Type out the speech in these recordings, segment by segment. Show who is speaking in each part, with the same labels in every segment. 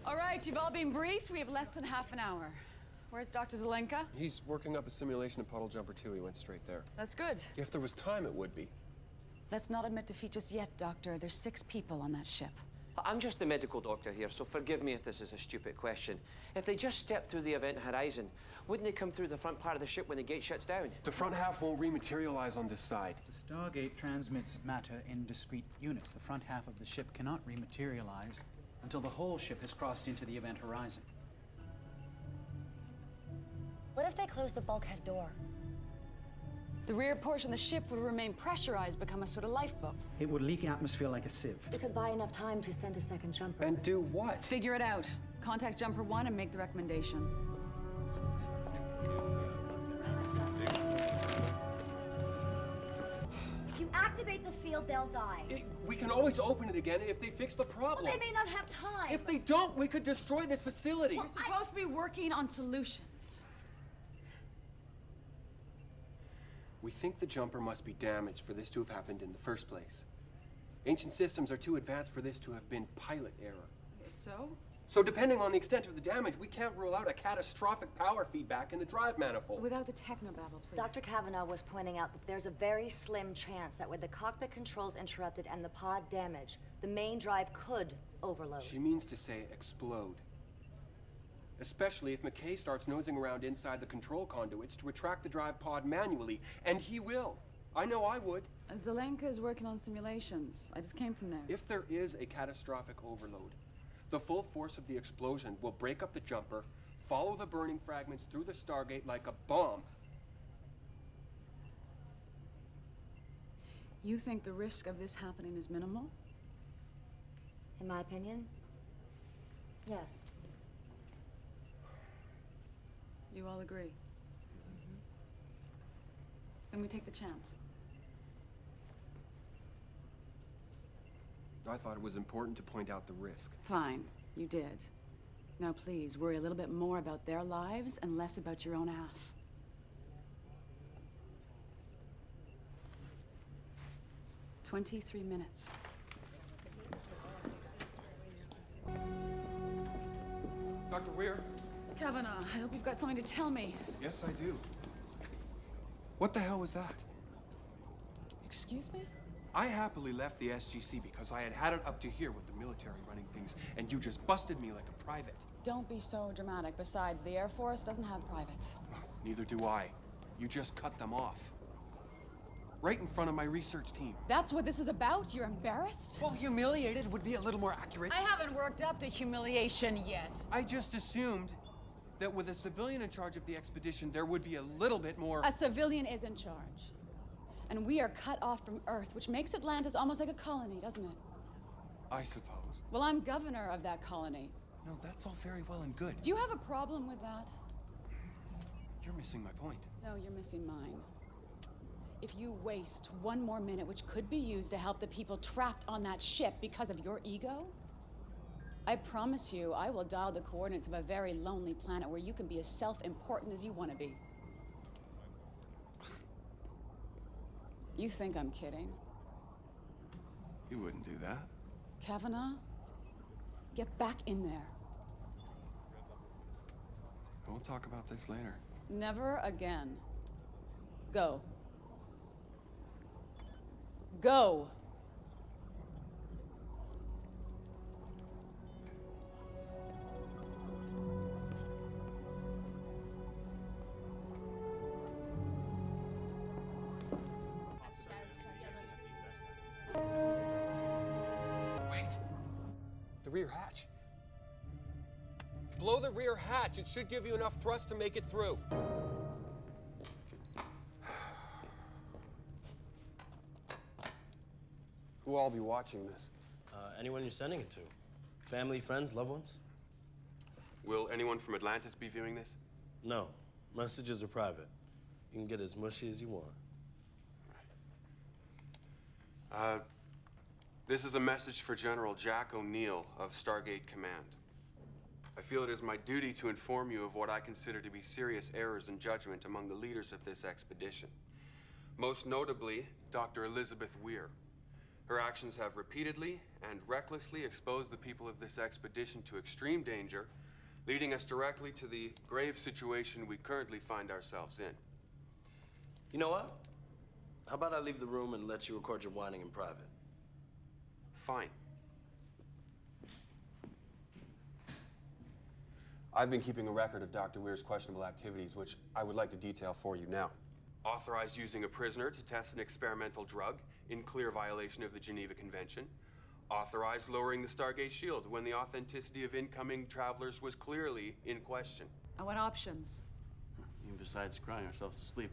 Speaker 1: All right, you've all been briefed. We have less than half an hour. Where's Dr. Zelenka?
Speaker 2: He's working up a simulation of Puddle Jumper 2. He went straight there.
Speaker 1: That's good.
Speaker 2: If there was time, it would be.
Speaker 1: Let's not admit defeat just yet, Doctor. There's 6 people on that ship.
Speaker 3: I'm just the medical doctor here, so forgive me if this is a stupid question. If they just stepped through the event horizon, wouldn't they come through the front part of the ship when the gate shuts down?
Speaker 2: The front half won't rematerialize on this side.
Speaker 4: The Stargate transmits matter in discrete units. The front half of the ship cannot rematerialize until the whole ship has crossed into the event horizon.
Speaker 5: What if they close the bulkhead door?
Speaker 1: The rear portion of the ship would remain pressurized, become a sort of lifeboat.
Speaker 4: It would leak atmosphere like a sieve.
Speaker 5: We could buy enough time to send a second jumper.
Speaker 2: And do what?
Speaker 1: Figure it out. Contact Jumper 1 and make the recommendation.
Speaker 5: If you activate the field, they'll die.
Speaker 2: We can always open it again if they fix the problem.
Speaker 5: Well, they may not have time.
Speaker 2: If they don't, we could destroy this facility.
Speaker 1: You're supposed to be working on solutions.
Speaker 2: We think the jumper must be damaged for this to have happened in the first place. Ancient systems are too advanced for this to have been pilot error.
Speaker 1: So?
Speaker 2: So depending on the extent of the damage, we can't rule out a catastrophic power feedback in the drive manifold.
Speaker 1: Without the technobabble, please.
Speaker 5: Dr. Kavanagh was pointing out that there's a very slim chance that with the cockpit controls interrupted and the pod damaged, the main drive could overload.
Speaker 2: She means to say explode. Especially if McKay starts nosing around inside the control conduits to retract the drive pod manually, and he will. I know I would.
Speaker 1: Zelenka is working on simulations. I just came from there.
Speaker 2: If there is a catastrophic overload, the full force of the explosion will break up the jumper, follow the burning fragments through the Stargate like a bomb.
Speaker 1: You think the risk of this happening is minimal?
Speaker 5: In my opinion, yes.
Speaker 1: You all agree? Then we take the chance.
Speaker 2: I thought it was important to point out the risk.
Speaker 1: Fine, you did. Now please, worry a little bit more about their lives and less about your own ass. "23 minutes.
Speaker 2: Dr. Weir?
Speaker 1: Kavanagh, I hope you've got something to tell me.
Speaker 2: Yes, I do. What the hell was that?
Speaker 1: Excuse me?
Speaker 2: I happily left the SGC because I had had it up to here with the military running things, and you just busted me like a private.
Speaker 1: Don't be so dramatic. Besides, the Air Force doesn't have privates.
Speaker 2: Neither do I. You just cut them off. Right in front of my research team.
Speaker 1: That's what this is about? You're embarrassed?
Speaker 6: Well, humiliated would be a little more accurate.
Speaker 1: I haven't worked up to humiliation yet.
Speaker 2: I just assumed that with a civilian in charge of the expedition, there would be a little bit more...
Speaker 1: A civilian is in charge. And we are cut off from Earth, which makes Atlantis almost like a colony, doesn't it?
Speaker 2: I suppose.
Speaker 1: Well, I'm governor of that colony.
Speaker 2: No, that's all very well and good.
Speaker 1: Do you have a problem with that?
Speaker 2: You're missing my point.
Speaker 1: No, you're missing mine. If you waste one more minute, which could be used to help the people trapped on that ship because of your ego, I promise you I will dial the coordinates of a very lonely planet where you can be as self-important as you want to be. You think I'm kidding?
Speaker 2: You wouldn't do that.
Speaker 1: Kavanagh, get back in there.
Speaker 2: We'll talk about this later.
Speaker 1: Never again. Go. Go!
Speaker 2: Wait. The rear hatch. Blow the rear hatch. It should give you enough thrust to make it through. Who will all be watching this?
Speaker 7: Anyone you're sending it to. Family, friends, loved ones?
Speaker 2: Will anyone from Atlantis be viewing this?
Speaker 7: No. Messages are private. You can get as mushy as you want.
Speaker 2: This is a message for General Jack O'Neill of Stargate Command. I feel it is my duty to inform you of what I consider to be serious errors in judgment among the leaders of this expedition. Most notably, Dr. Elizabeth Weir. Her actions have repeatedly and recklessly exposed the people of this expedition to extreme danger, leading us directly to the grave situation we currently find ourselves in.
Speaker 7: You know what? How about I leave the room and let you record your whining in private?
Speaker 2: Fine. I've been keeping a record of Dr. Weir's questionable activities, which I would like to detail for you now. Authorized using a prisoner to test an experimental drug in clear violation of the Geneva Convention. Authorized lowering the Stargate shield when the authenticity of incoming travelers was clearly in question.
Speaker 1: I want options.
Speaker 8: Even besides crying ourselves to sleep.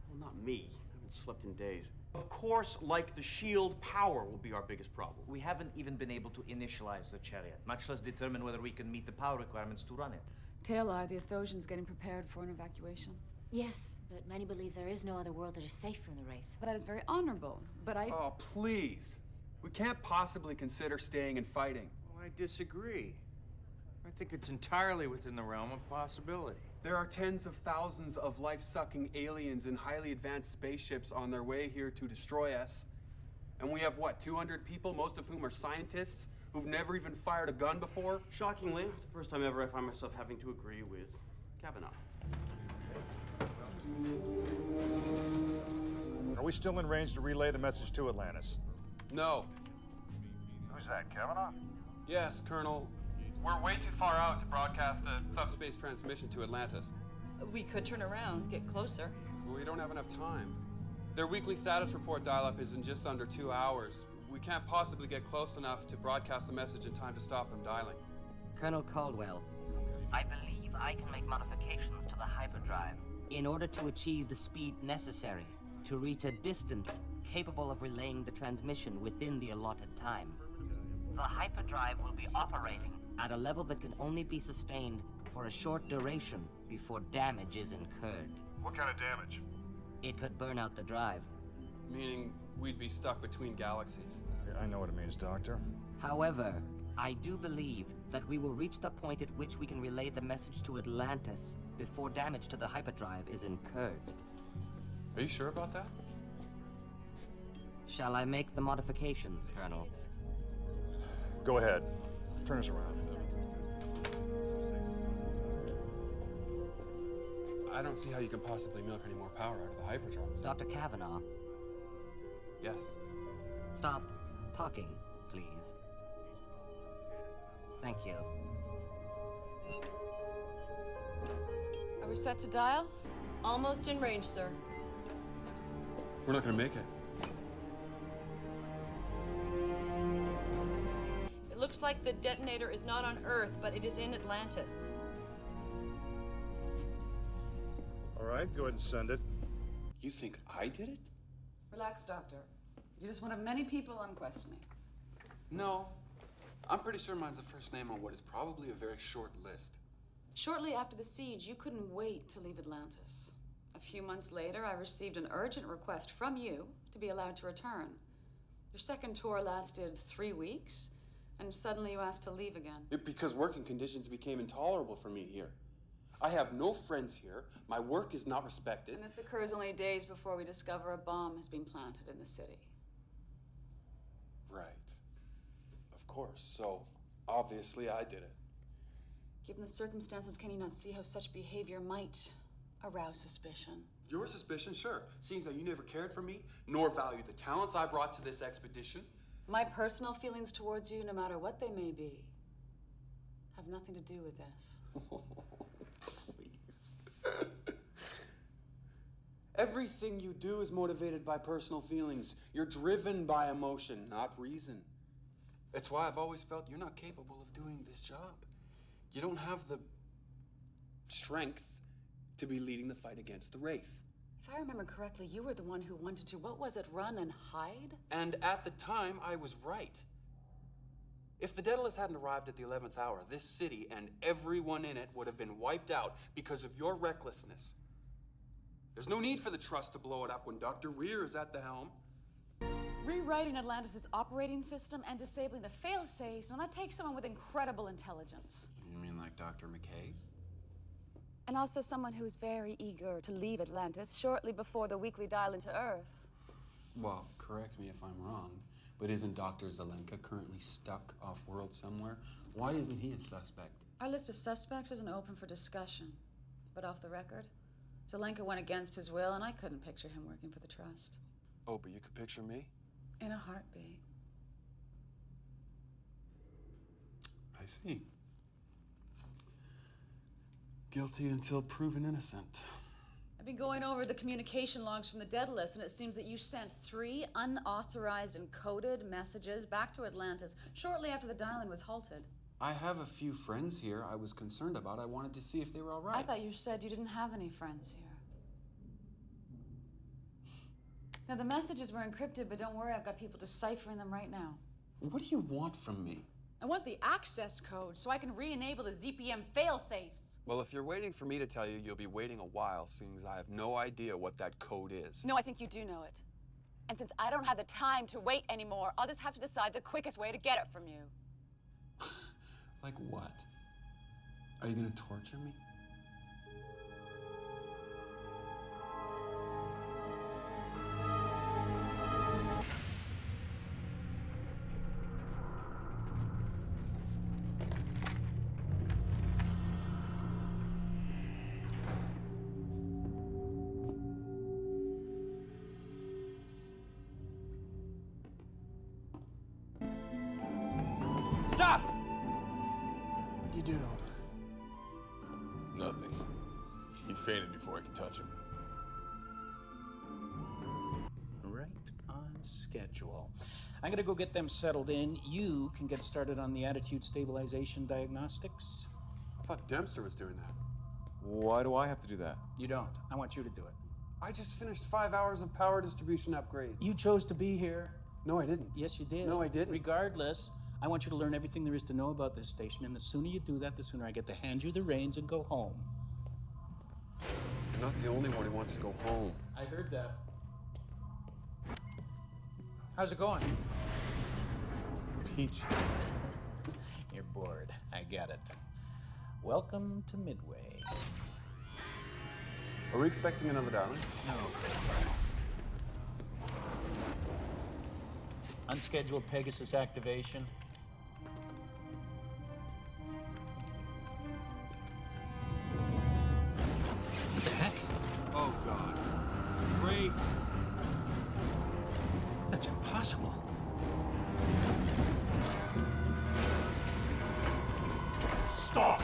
Speaker 8: Well, not me. I haven't slept in days. Of course, like the shield, power will be our biggest problem.
Speaker 9: We haven't even been able to initialize the chariot, much less determine whether we can meet the power requirements to run it.
Speaker 1: Taylor, the Athosians getting prepared for an evacuation.
Speaker 10: Yes, but many believe there is no other world that is safe from the Wraith.
Speaker 1: That is very honorable, but
Speaker 2: Oh, please. We can't possibly consider staying and fighting.
Speaker 11: Oh, I disagree. I think it's entirely within the realm of possibility.
Speaker 2: There are tens of thousands of life-sucking aliens in highly advanced spaceships on their way here to destroy us. And we have, what, 200 people, most of whom are scientists, who've never even fired a gun before?
Speaker 8: Shockingly, it's the first time ever I find myself having to agree with Kavanagh.
Speaker 12: Are we still in range to relay the message to Atlantis?
Speaker 2: No.
Speaker 12: Who's that, Kavanagh?
Speaker 2: Yes, Colonel. We're way too far out to broadcast a subspace transmission to Atlantis.
Speaker 13: We could turn around, get closer.
Speaker 2: We don't have enough time. Their weekly status report dial-up is in just under 2 hours. We can't possibly get close enough to broadcast the message in time to stop them dialing.
Speaker 14: Colonel Caldwell, I believe I can make modifications to the hyperdrive in order to achieve the speed necessary to reach a distance capable of relaying the transmission within the allotted time. The hyperdrive will be operating at a level that can only be sustained for a short duration before damage is incurred.
Speaker 12: What kind of damage?
Speaker 14: It could burn out the drive.
Speaker 2: Meaning we'd be stuck between galaxies.
Speaker 12: Yeah, I know what it means, Doctor.
Speaker 14: However, I do believe that we will reach the point at which we can relay the message to Atlantis before damage to the hyperdrive is incurred.
Speaker 2: Are you sure about that?
Speaker 14: Shall I make the modifications, Colonel?
Speaker 12: Go ahead. Turn us around.
Speaker 2: I don't see how you can possibly milk any more power out of the hyperdrive.
Speaker 14: Dr. Kavanagh,
Speaker 2: Yes.
Speaker 14: stop talking, please. Thank you.
Speaker 1: Are we set to dial?
Speaker 13: Almost in range, sir.
Speaker 2: We're not gonna make it.
Speaker 13: It looks like the detonator is not on Earth, but it is in Atlantis.
Speaker 12: All right, go ahead and send it.
Speaker 2: You think I did it?
Speaker 1: Relax, Doctor. You're just one of many people I'm questioning.
Speaker 2: No. I'm pretty sure mine's the first name on what is probably a very short list.
Speaker 1: Shortly after the siege, you couldn't wait to leave Atlantis. A few months later, I received an urgent request from you to be allowed to return. Your second tour lasted 3 weeks, and suddenly you asked to leave again.
Speaker 2: Because working conditions became intolerable for me here. I have no friends here. My work is not respected.
Speaker 1: And this occurs only days before we discover a bomb has been planted in the city.
Speaker 2: Right. Of course. So, obviously, I did it.
Speaker 1: Given the circumstances, can you not see how such behavior might arouse suspicion?
Speaker 2: Your suspicion, sure. Seeing that you never cared for me, nor valued the talents I brought to this expedition.
Speaker 1: My personal feelings towards you, no matter what they may be, have nothing to do with this.
Speaker 2: Please. Everything you do is motivated by personal feelings. You're driven by emotion, not reason. That's why I've always felt you're not capable of doing this job. You don't have the strength to be leading the fight against the Wraith.
Speaker 1: If I remember correctly, you were the one who wanted to, what was it, run and hide?
Speaker 2: And at the time, I was right. If the Daedalus hadn't arrived at the 11th hour, this city and everyone in it would have been wiped out because of your recklessness. There's no need for the Trust to blow it up when Dr. Weir is at the helm.
Speaker 1: Rewriting Atlantis' operating system and disabling the fail-safes, now that takes someone with incredible intelligence.
Speaker 2: You mean like Dr. McKay?
Speaker 1: And also someone who's very eager to leave Atlantis shortly before the weekly dial into Earth.
Speaker 2: Well, correct me if I'm wrong, but isn't Dr. Zelenka currently stuck off-world somewhere? Why isn't he a suspect?
Speaker 1: Our list of suspects isn't open for discussion. But off the record, Zelenka went against his will, and I couldn't picture him working for the Trust.
Speaker 2: Oh, but you could picture me?
Speaker 1: In a heartbeat.
Speaker 2: I see. Guilty until proven innocent.
Speaker 1: I've been going over the communication logs from the dead list, and it seems that you sent 3 unauthorized encoded messages back to Atlantis shortly after the dial-in was halted.
Speaker 2: I have a few friends here I was concerned about. I wanted to see if they were all right.
Speaker 1: I thought you said you didn't have any friends here. Now, the messages were encrypted, but don't worry, I've got people deciphering them right now.
Speaker 2: What do you want from me?
Speaker 1: I want the access code so I can re-enable the ZPM fail-safes.
Speaker 2: Well, if you're waiting for me to tell you, you'll be waiting a while, seeing as I have no idea what that code is.
Speaker 1: No, I think you do know it. And since I don't have the time to wait anymore, I'll just have to decide the quickest way to get it from you.
Speaker 2: Like what? Are you gonna torture me?
Speaker 6: Stop! What you do to him?
Speaker 15: Nothing. He fainted before I could touch him.
Speaker 16: Right on schedule. I'm gonna go get them settled in. You can get started on the attitude stabilization diagnostics.
Speaker 2: I thought Dempster was doing that.
Speaker 12: Why do I have to do that?
Speaker 16: You don't. I want you to do it.
Speaker 2: I just finished 5 hours of power distribution upgrades.
Speaker 16: You chose to be here.
Speaker 2: No, I didn't.
Speaker 16: Yes, you did.
Speaker 2: No, I didn't.
Speaker 16: Regardless, I want you to learn everything there is to know about this station, and the sooner you do that, the sooner I get to hand you the reins and go home.
Speaker 2: You're not the only one who wants to go home.
Speaker 16: I heard that. How's it going?
Speaker 12: Peach.
Speaker 16: You're bored. I get it. Welcome to Midway.
Speaker 2: Are we expecting another darling?
Speaker 16: No. Unscheduled Pegasus activation. What the heck?
Speaker 2: Oh, God.
Speaker 16: Ray. That's impossible.
Speaker 12: Stop!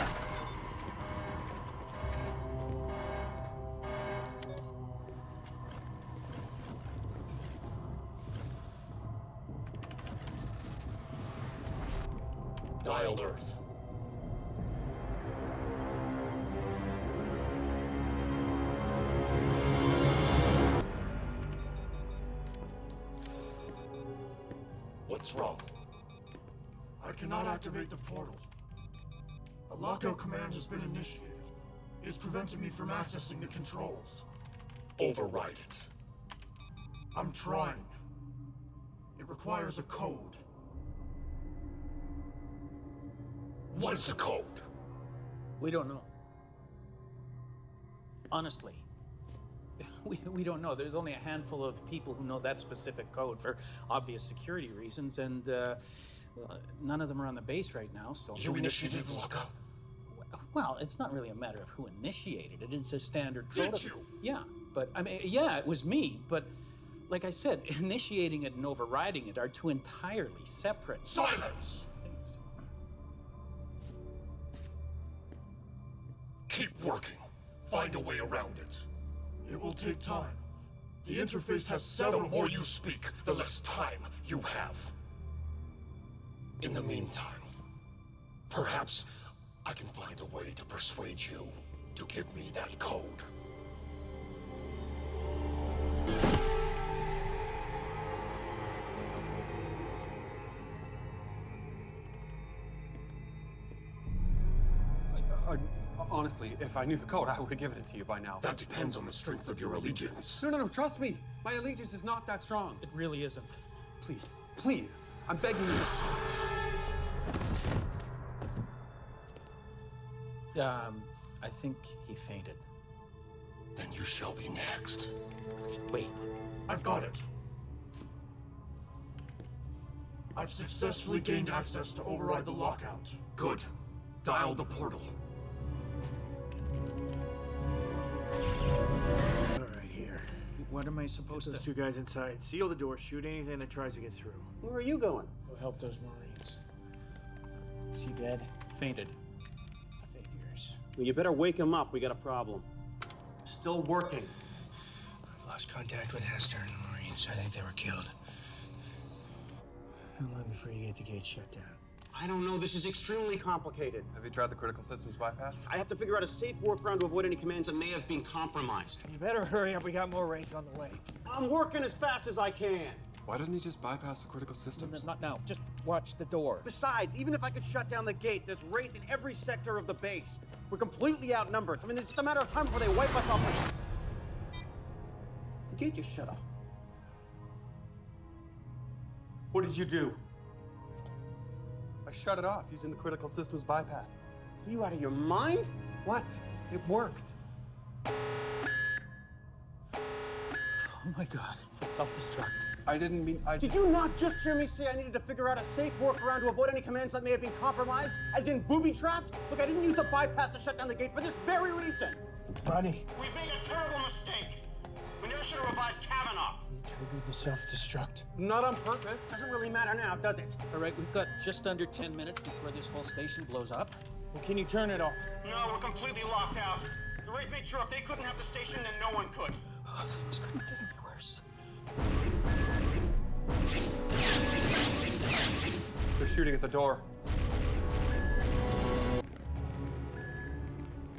Speaker 15: Dialed Earth. What's wrong?
Speaker 17: I cannot activate the portal. A lockout command has been initiated. It is preventing me from accessing the controls.
Speaker 15: Override it.
Speaker 17: I'm trying. It requires a code.
Speaker 15: What is the code?
Speaker 16: We don't know. Honestly. We don't know. There's only a handful of people who know that specific code for obvious security reasons, and well, none of them are on the base right now, so...
Speaker 15: You initiated the lockout?
Speaker 16: Well, it's not really a matter of who initiated it. It's a standard protocol.
Speaker 15: Did you?
Speaker 16: Yeah, but, I mean, yeah, it was me, but like I said, initiating it and overriding it are two entirely separate...
Speaker 15: Silence!
Speaker 16: ...things.
Speaker 15: Keep working. Find a way around it.
Speaker 17: It will take time. The interface has
Speaker 15: The
Speaker 17: several...
Speaker 15: more you speak, the less time you have. In the meantime, perhaps I can find a way to persuade you to give me that code.
Speaker 2: Honestly, if I knew the code, I would have given it to you by now.
Speaker 15: That depends on the strength of your allegiance.
Speaker 2: No, trust me. My allegiance is not that strong.
Speaker 16: It really isn't.
Speaker 2: Please, please, I'm begging you.
Speaker 16: I think he fainted.
Speaker 15: Then you shall be next.
Speaker 16: Wait.
Speaker 17: I've got it. I've successfully gained access to override the lockout.
Speaker 15: Good. Dial the portal.
Speaker 11: All right, here.
Speaker 16: What am I supposed
Speaker 11: Those
Speaker 16: to...
Speaker 11: two guys inside. Seal the door, shoot anything that tries to get through.
Speaker 16: Where are you going?
Speaker 11: Go help those Marines. Is he dead?
Speaker 16: Fainted.
Speaker 11: Figures.
Speaker 8: Well, you better wake him up. We got a problem. Still working.
Speaker 11: I've lost contact with Hester and the Marines. I think they were killed. How long before you get the gate shut down?
Speaker 8: I don't know. This is extremely complicated.
Speaker 2: Have you tried the critical systems bypass?
Speaker 8: I have to figure out a safe workaround to avoid any commands that may have been compromised.
Speaker 11: You better hurry up. We got more Wraith on the way.
Speaker 8: I'm working as fast as I can.
Speaker 2: Why doesn't he just bypass the critical systems?
Speaker 16: Not now. Just watch the door.
Speaker 8: Besides, even if I could shut down the gate, there's Wraith in every sector of the base. We're completely outnumbered. I mean, it's just a matter of time before they wipe us off. The gate just shut off. What did you do?
Speaker 2: I shut it off using the critical systems bypass.
Speaker 8: Are you out of your mind?
Speaker 2: What? It worked.
Speaker 16: Oh my God. Self-destruct.
Speaker 2: I didn't mean...
Speaker 8: Did you not just hear me say I needed to figure out a safe workaround to avoid any commands that may have been compromised? As in booby-trapped? Look, I didn't use the bypass to shut down the gate for this very reason.
Speaker 11: Ronnie.
Speaker 8: We made a terrible mistake. We never should have revived Kavanagh.
Speaker 11: He triggered the self-destruct.
Speaker 2: Not on purpose.
Speaker 8: Doesn't really matter now, does it?
Speaker 16: All right, we've got just under 10 minutes before this whole station blows up.
Speaker 11: Well, can you turn it off?
Speaker 8: No, we're completely locked out. The Wraith made sure if they couldn't have the station, then no one could.
Speaker 16: Oh, things couldn't get any worse.
Speaker 2: They're shooting at the door.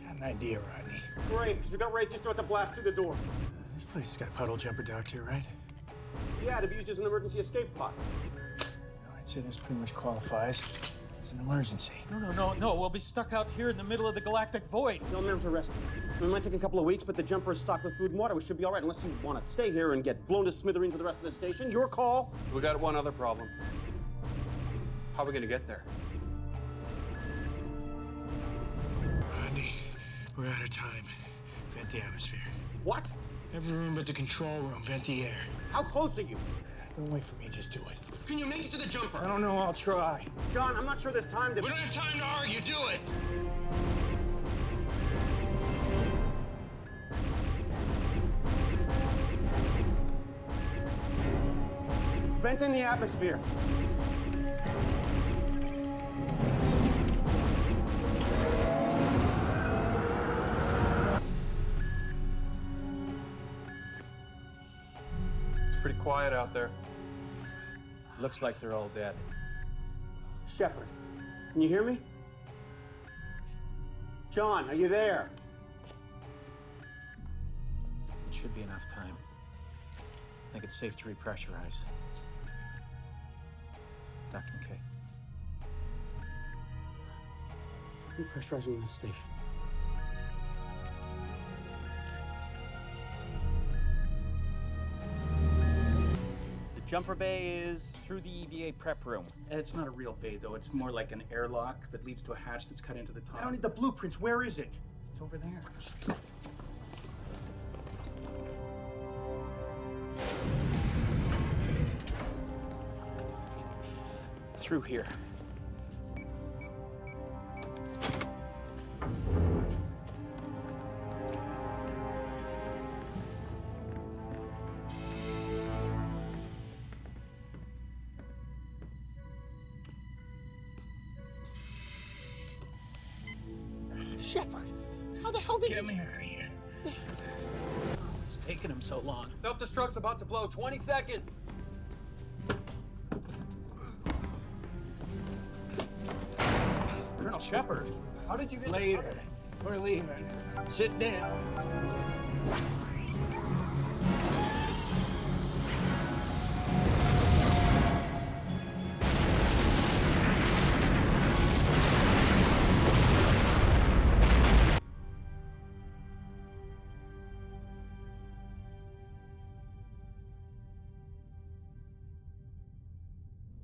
Speaker 11: Got an idea, Rodney.
Speaker 8: Great, because we got Wraith just about to blast through the door.
Speaker 11: This place has got a puddle jumper docked here, right?
Speaker 8: Yeah, to be used as an emergency escape pod.
Speaker 11: I'd say this pretty much qualifies as an emergency.
Speaker 16: No. We'll be stuck out here in the middle of the galactic void.
Speaker 8: No amount to rescue. It might take a couple of weeks, but the jumper is stocked with food and water. We should be all right, unless you want to stay here and get blown to smithereens with the rest of the station. Your call.
Speaker 2: We got one other problem. How are we going to get there?
Speaker 11: Rodney, we're out of time. Vent the atmosphere.
Speaker 8: What?
Speaker 11: Every room but the control room. Vent the air.
Speaker 8: How close are you?
Speaker 11: Don't wait for me, just do it.
Speaker 8: Can you make it to the jumper?
Speaker 11: I don't know, I'll try.
Speaker 8: John, I'm not sure there's time to...
Speaker 15: We don't have time to argue, do it!
Speaker 8: Vent in the atmosphere.
Speaker 2: It's pretty quiet out there.
Speaker 16: Looks like they're all dead.
Speaker 8: Shepard, can you hear me? John, are you there?
Speaker 16: It should be enough time. I think it's safe to repressurize. Dr. McKay.
Speaker 8: Repressurizing the station.
Speaker 16: The jumper bay is through the EVA prep room. It's not a real bay, though. It's more like an airlock that leads to a hatch that's cut into the top.
Speaker 8: I don't need the blueprints. Where is it?
Speaker 16: It's over there. Through here.
Speaker 8: Shepard, how the hell did
Speaker 11: Get me out of here.
Speaker 16: It's taken him so long.
Speaker 2: Self-destruct's about to blow. 20 seconds.
Speaker 16: Colonel Shepard,
Speaker 2: how did you get...
Speaker 11: Later. We're leaving. Sit down.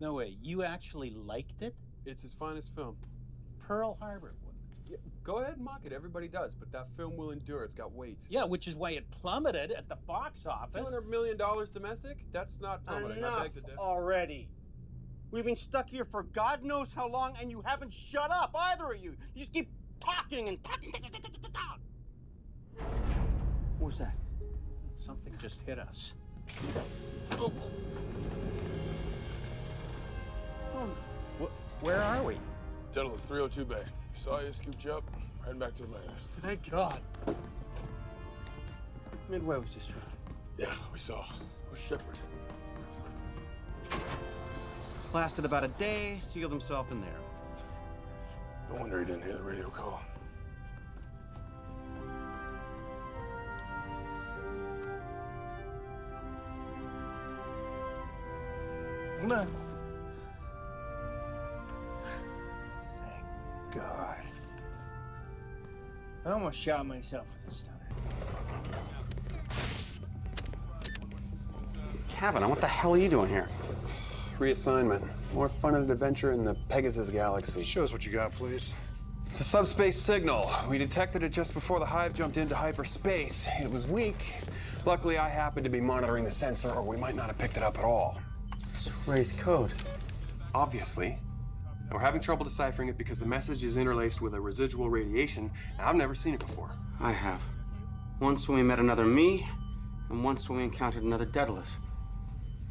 Speaker 16: No way. You actually liked it?
Speaker 2: It's his finest film.
Speaker 16: Pearl Harbor.
Speaker 2: Yeah, go ahead and mock it. Everybody does, but that film will endure. It's got weight.
Speaker 16: Yeah, which is why it plummeted at the box office.
Speaker 2: $200 million domestic? That's not plummeting. I
Speaker 8: Enough
Speaker 2: beg to differ.
Speaker 8: already. We've been stuck here for God knows how long, and you haven't shut up, either of you. You just keep talking and talking. What was that?
Speaker 16: Something just hit us.
Speaker 8: Oh.
Speaker 16: Where are we?
Speaker 17: Daedalus 302 Bay. Saw you, scooped you up, heading back to Atlantis.
Speaker 8: Thank God. Midway was destroyed.
Speaker 17: Yeah, we saw. Who's Shepard?
Speaker 8: Lasted about a day, sealed himself in there.
Speaker 17: No wonder he didn't hear the radio call.
Speaker 6: Thank God. I almost shot myself with this stunner.
Speaker 2: Kavanagh, what the hell are you doing here? Reassignment. More fun and adventure in the Pegasus galaxy.
Speaker 12: Show us what you got, please.
Speaker 2: It's a subspace signal. We detected it just before the hive jumped into hyperspace. It was weak. Luckily, I happened to be monitoring the sensor, or we might not have picked it up at all.
Speaker 8: It's Wraith code.
Speaker 2: Obviously. And we're having trouble deciphering it because the message is interlaced with a residual radiation, and I've never seen it before.
Speaker 8: I have. Once when we met another me, and once when we encountered another Daedalus.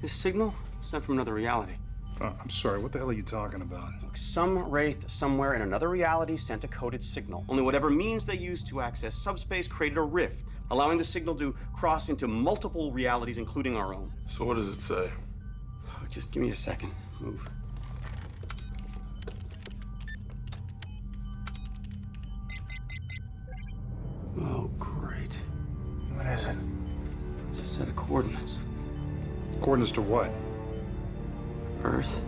Speaker 8: This signal is sent from another reality.
Speaker 12: I'm sorry, what the hell are you talking about?
Speaker 8: Look, some Wraith somewhere in another reality sent a coded signal. Only whatever means they used to access subspace created a rift, allowing the signal to cross into multiple realities, including our own.
Speaker 17: So what does it say?
Speaker 8: Oh, just give me a second. Move. Oh, great.
Speaker 12: What is it?
Speaker 8: It's a set of coordinates.
Speaker 12: Coordinates to what?
Speaker 8: Earth,